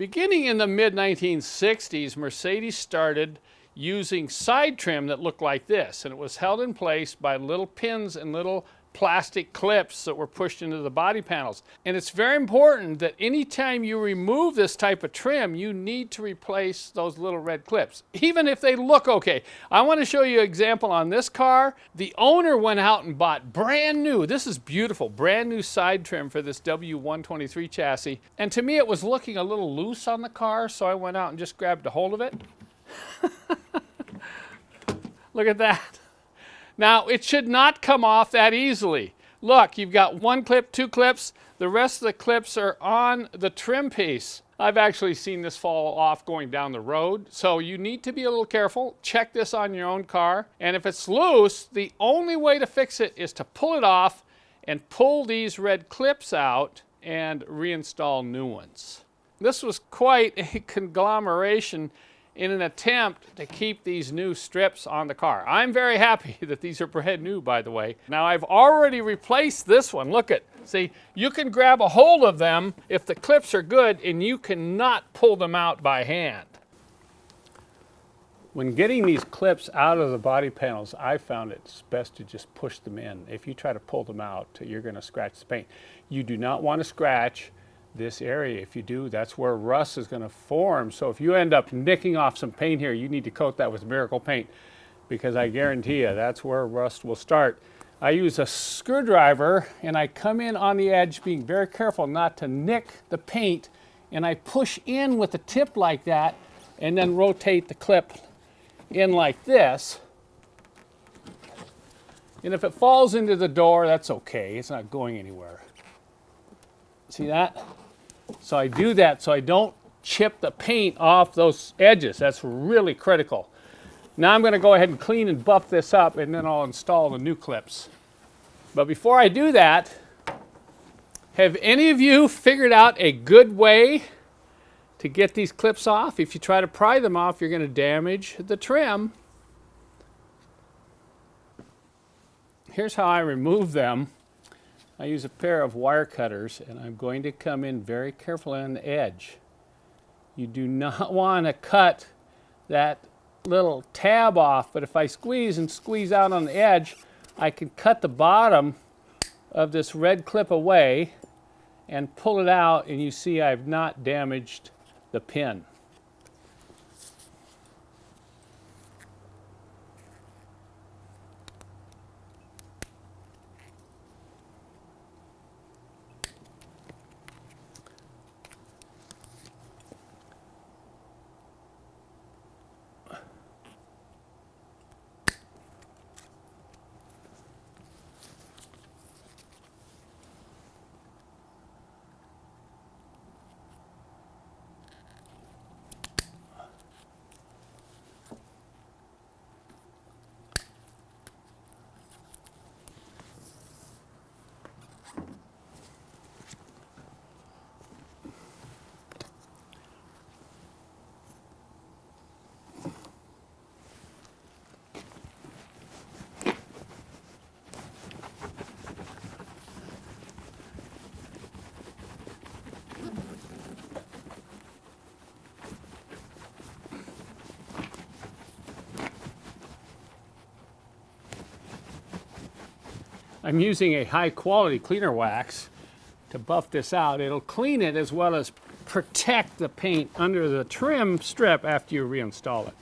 Beginning in the mid-1960s, Mercedes started using side trim that looked like this, and it was held in place by little pins and little plastic clips that were pushed into the body panels. And it's very important that anytime you remove this type of trim, you need to replace those little red clips, even if they look okay. I want to show you an example on this car. The owner went out and bought brand new, this is beautiful, brand new side trim for this W123 chassis. And to me, it was looking a little loose on the car, so I went out and just grabbed a hold of it. Look at that. Now, it should not come off that easily. Look, you've got one clip, two clips. The rest of the clips are on the trim piece. I've actually seen this fall off going down the road, so you need to be a little careful. Check this on your own car. And if it's loose, the only way to fix it is to pull it off and pull these red clips out and reinstall new ones. This was quite a conglomeration in an attempt to keep these new strips on the car. I'm very happy that these are brand new, by the way. Now, I've already replaced this one. Look at, see, you can grab a hold of them if the clips are good, and you cannot pull them out by hand. When getting these clips out of the body panels, I found it's best to just push them in. If you try to pull them out, you're going to scratch the paint. You do not want to scratch this area. If you do, that's where rust is going to form. So if you end up nicking off some paint here, you need to coat that with Miracle paint, because I guarantee you that's where rust will start. I use a screwdriver and I come in on the edge, being very careful not to nick the paint, and I push in with the tip like that and then rotate the clip in like this. And if it falls into the door, that's okay. It's not going anywhere. See that? So I do that so I don't chip the paint off those edges. That's really critical. Now I'm going to go ahead and clean and buff this up, and then I'll install the new clips. But before I do that, have any of you figured out a good way to get these clips off? If you try to pry them off, you're going to damage the trim. Here's how I remove them. I use a pair of wire cutters, and I'm going to come in very carefully on the edge. You do not want to cut that little tab off, but if I squeeze and squeeze out on the edge, I can cut the bottom of this red clip away and pull it out, and you see I've not damaged the pin. I'm using a high quality cleaner wax to buff this out. It'll clean it as well as protect the paint under the trim strip after you reinstall it.